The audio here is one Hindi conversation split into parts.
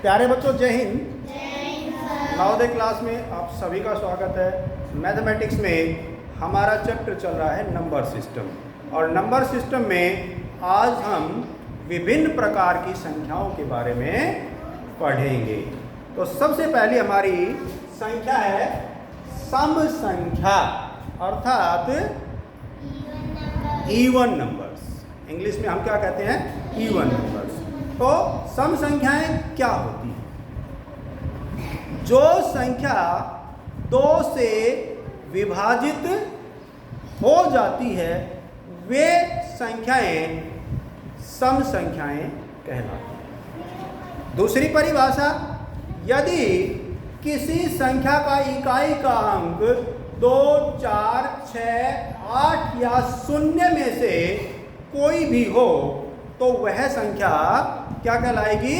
प्यारे बच्चों, जय हिंद। नवोदय क्लास में आप सभी का स्वागत है। मैथमेटिक्स में हमारा चैप्टर चल रहा है नंबर सिस्टम, और नंबर सिस्टम में आज हम विभिन्न प्रकार की संख्याओं के बारे में पढ़ेंगे। तो सबसे पहली हमारी संख्या है सम संख्या, अर्थात इवन नंबर्स। इंग्लिश में हम क्या कहते हैं? Even numbers. तो सम संख्याएं क्या होती हैं? जो संख्या 2 से विभाजित हो जाती है वे संख्याएं सम संख्याएं कहलाती हैं। दूसरी परिभाषा, यदि किसी संख्या का इकाई का अंक 2, 4, 6, 8 या 0 में से कोई भी हो तो वह संख्या क्या कहलाएगी?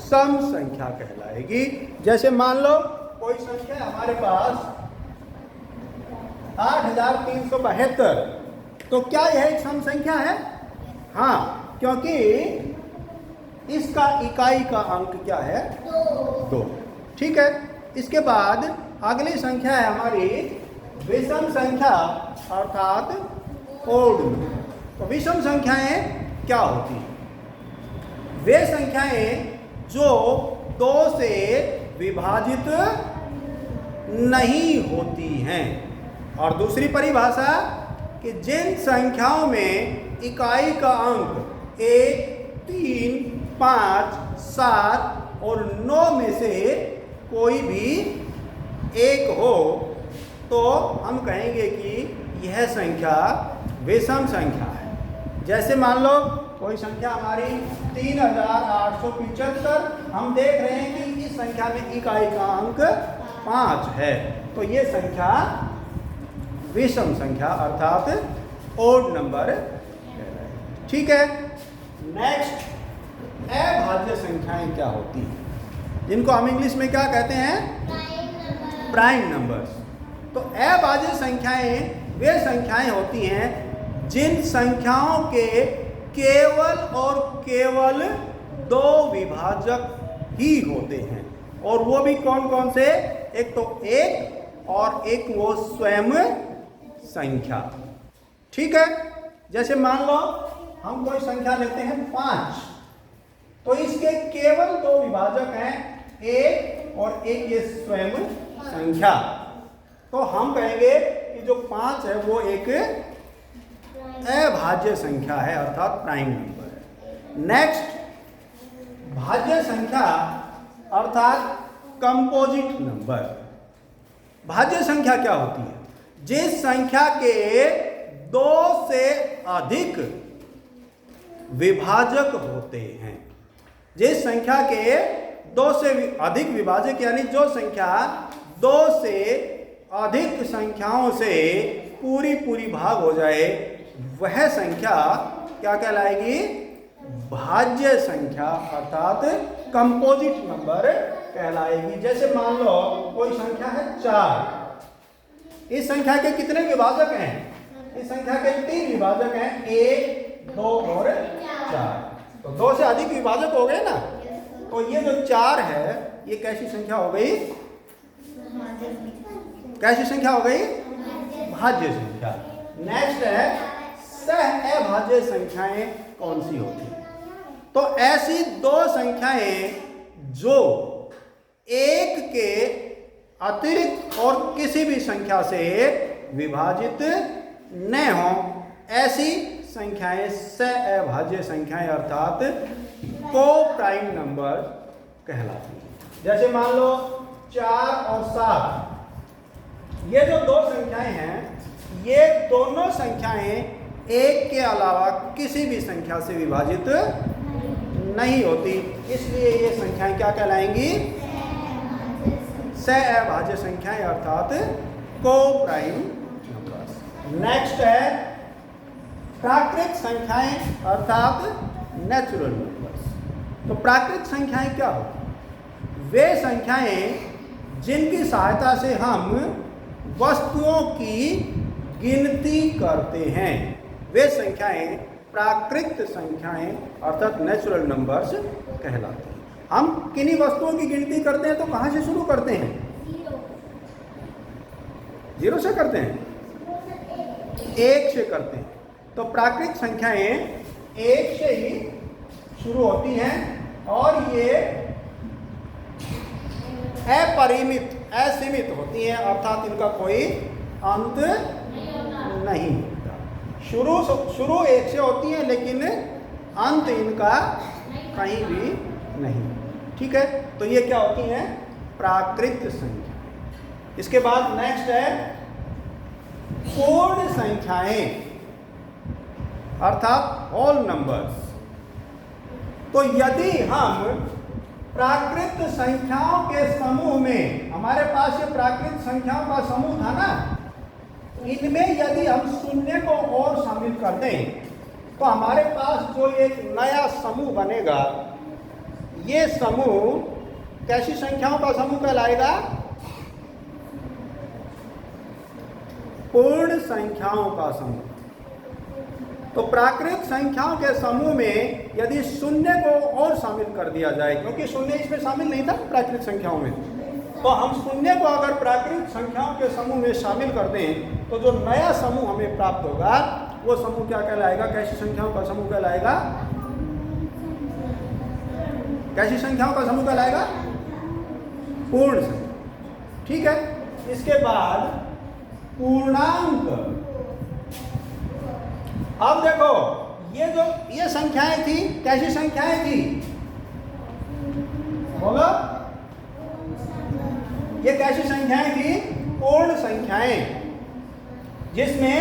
सम संख्या कहलाएगी। जैसे मान लो कोई संख्या हमारे पास 8372, तो क्या यह एक सम संख्या है? हाँ, क्योंकि इसका इकाई का अंक क्या है? 2। ठीक है। इसके बाद अगली संख्या है हमारी विषम संख्या, अर्थात ओड नंबर। तो विषम संख्याएं क्या होती हैं? वे संख्याएं जो 2 से विभाजित नहीं होती हैं। और दूसरी परिभाषा कि जिन संख्याओं में इकाई का अंक 1, 3, 5, 7 और 9 में से कोई भी एक हो तो हम कहेंगे कि यह संख्या विषम संख्या है। जैसे मान लो कोई संख्या हमारी 3875, हम देख रहे हैं कि इस संख्या में इकाई का अंक 5 है, तो ये संख्या विषम संख्या अर्थात ओड नंबर है। ठीक है। नेक्स्ट, अभाज्य संख्याएं क्या होती हैं, जिनको हम इंग्लिश में क्या कहते हैं? Prime numbers. तो अभाज्य संख्याएं वे संख्याएं होती हैं जिन संख्याओं के केवल और केवल 2 विभाजक ही होते हैं, और वो भी कौन कौन से? एक तो 1 और एक वो स्वयं संख्या। ठीक है। जैसे मान लो हम कोई संख्या लेते हैं 5, तो इसके केवल 2 विभाजक हैं, 1 और एक ये स्वयं संख्या। तो हम कहेंगे कि जो 5 है वो एक अभाज्य संख्या है, अर्थात प्राइम नंबर है। नेक्स्ट, भाज्य संख्या अर्थात कंपोजिट नंबर। भाज्य संख्या क्या होती है? जिस संख्या के 2 से अधिक विभाजक होते हैं। जिस संख्या के 2 से अधिक विभाजक, यानी जो संख्या 2 से अधिक संख्याओं से पूरी भाग हो जाए, वह संख्या क्या कहलाएगी? भाज्य संख्या अर्थात कंपोजिट नंबर कहलाएगी। जैसे मान लो कोई संख्या है 4, इस संख्या के कितने विभाजक हैं? इस संख्या के 3 विभाजक हैं, 1, 2 और 4। तो 2 से अधिक विभाजक हो गए ना, तो ये जो 4 है ये कैसी संख्या हो गई? कैसी संख्या हो गई? भाज्य संख्या। नेक्स्ट है सह अभाज्य संख्याएं कौन सी होती हैं? तो ऐसी 2 संख्याएं जो 1 के अतिरिक्त और किसी भी संख्या से विभाजित न हो, ऐसी संख्याएं सह अभाज्य संख्याएं अर्थात को प्राइम नंबर कहलाती हैं। जैसे मान लो 4 और 7, ये जो 2 संख्याएं हैं, ये दोनों संख्याएं 1 के अलावा किसी भी संख्या से विभाजित नहीं होती, इसलिए ये संख्याएं क्या कहलाएंगी? सह अभाज्य संख्याएं अर्थात को प्राइम नंबर्स। नेक्स्ट है प्राकृत संख्याएं अर्थात नेचुरल नंबर्स। तो प्राकृत संख्याएं क्या होती? वे संख्याएं जिनकी सहायता से हम वस्तुओं की गिनती करते हैं, वे संख्याएं प्राकृत संख्याएं अर्थात नेचुरल नंबर्स कहलाती हैं। हम किन्हीं वस्तुओं की गिनती करते हैं तो कहाँ से शुरू करते हैं? 0 से करते हैं, 1 से करते हैं। तो प्राकृत संख्याएं 1 से ही शुरू होती हैं और ये अपरिमित, असीमित होती हैं, अर्थात इनका कोई अंत नहीं होता। शुरू 1 से होती है लेकिन अंत इनका कहीं भी नहीं। ठीक है, तो ये क्या होती हैं? प्राकृत संख्या। इसके बाद नेक्स्ट है पूर्ण संख्याएं अर्थात होल नंबर्स। तो यदि हम प्राकृत संख्याओं के समूह में, हमारे पास ये प्राकृत संख्याओं का समूह था ना, इनमें यदि हम शून्य को और शामिल कर दें तो हमारे पास जो एक नया समूह बनेगा, ये समूह कैसी संख्याओं का समूह कहलाएगा? पूर्ण संख्याओं का समूह। तो प्राकृत संख्याओं के समूह में यदि शून्य को और शामिल कर दिया जाए, क्योंकि शून्य इसमें शामिल नहीं था प्राकृत संख्याओं में, तो हम शून्य को अगर प्राकृत संख्याओं के समूह में शामिल कर दें तो जो नया समूह हमें प्राप्त होगा वो समूह क्या कहलाएगा? कैसी संख्याओं का समूह कहलाएगा? कैसी संख्याओं का समूह कहलाएगा? पूर्ण संख्या। ठीक है, इसके बाद पूर्णांक। अब देखो ये संख्याएं थी, कैसी संख्याएं थी? बोलो, ये कैसी संख्याएं थी? पूर्ण संख्याएं, जिसमें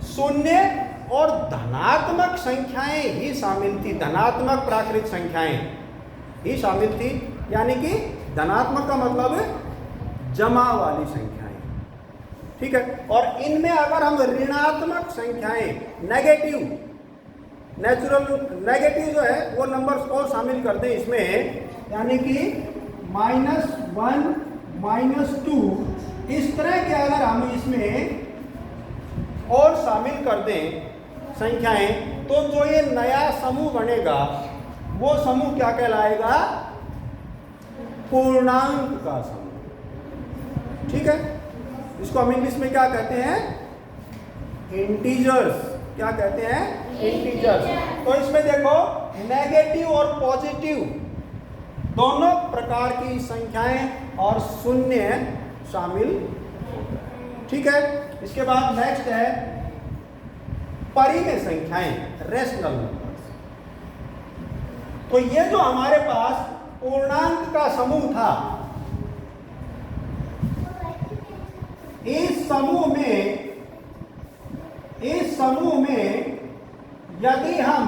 शून्य और धनात्मक संख्याएं ही शामिल थी। धनात्मक प्राकृत संख्याएं ही शामिल थी, यानी कि धनात्मक का मतलब जमा वाली संख्याएं। ठीक है, और इनमें अगर हम ऋणात्मक संख्याएं, नेगेटिव, नेगेटिव जो है वो नंबर्स को शामिल कर दें इसमें, यानी कि -1, -2, इस तरह के अगर हम इसमें और शामिल कर दें संख्याएं, तो जो ये नया समूह बनेगा वो समूह क्या कहलाएगा? पूर्णांक का समूह। ठीक है, इसको हम इंग्लिश में क्या कहते हैं? इंटीजर्स। क्या कहते हैं? इंटीजर्स। तो इसमें देखो नेगेटिव और पॉजिटिव दोनों प्रकार की संख्याएं और शून्य शामिल। ठीक है, इसके बाद नेक्स्ट है परिमेय संख्याएं, रेशनल नंबर्स। तो ये जो हमारे पास पूर्णांक का समूह था, इस समूह में यदि हम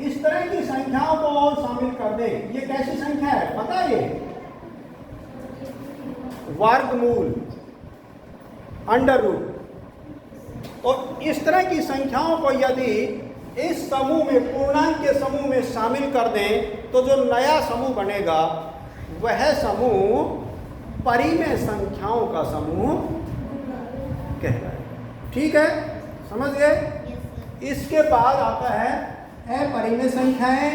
इस तरह की संख्याओं को और शामिल कर दें, ये कैसी संख्या है पता है? ये वर्गमूल, अंडर रूट। तो इस तरह की संख्याओं को यदि इस समूह में, पूर्णांक के समूह में शामिल कर दें तो जो नया समूह बनेगा वह समूह परिमेय संख्याओं का समूह कहलाएगा। ठीक है, समझ गए? इसके बाद आता है अपरिमेय संख्याएं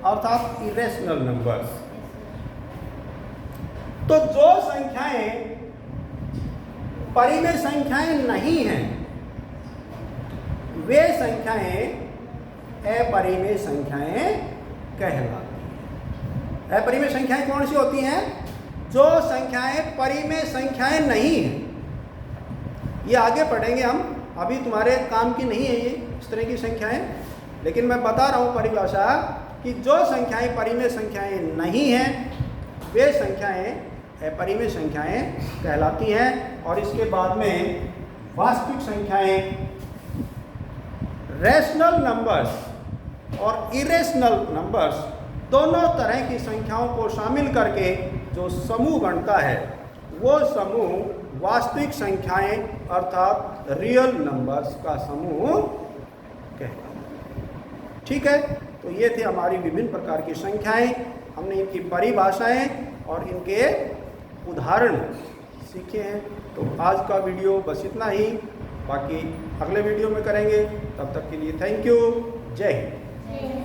अर्थात इरेशनल नंबर्स। तो जो संख्याएं परिमेय संख्याएं नहीं हैं वे संख्याएं अपरिमेय संख्याएं कहलाती हैं। अपरिमेय संख्याएं कौन सी होती हैं? जो संख्याएं परिमेय संख्याएं नहीं हैं। ये आगे पढ़ेंगे हम, अभी तुम्हारे काम की नहीं है ये इस तरह की संख्याएं, लेकिन मैं बता रहा हूँ परिभाषा कि जो संख्याएं परिमेय संख्याएं नहीं हैं वे संख्याएं अपरिमेय संख्याएं कहलाती हैं। और इसके बाद में वास्तविक संख्याएं, रैशनल नंबर्स और इरेशनल नंबर्स, दोनों तरह की संख्याओं को शामिल करके जो समूह बनता है वो समूह वास्तविक संख्याएं अर्थात रियल नंबर्स का समूह कहलाता है। ठीक है, तो ये थे हमारी विभिन्न प्रकार की संख्याएं। हमने इनकी परिभाषाएं और इनके उदाहरण सीखे हैं। तो आज का वीडियो बस इतना ही, बाकी अगले वीडियो में करेंगे। तब तक के लिए थैंक यू। जय हिंद।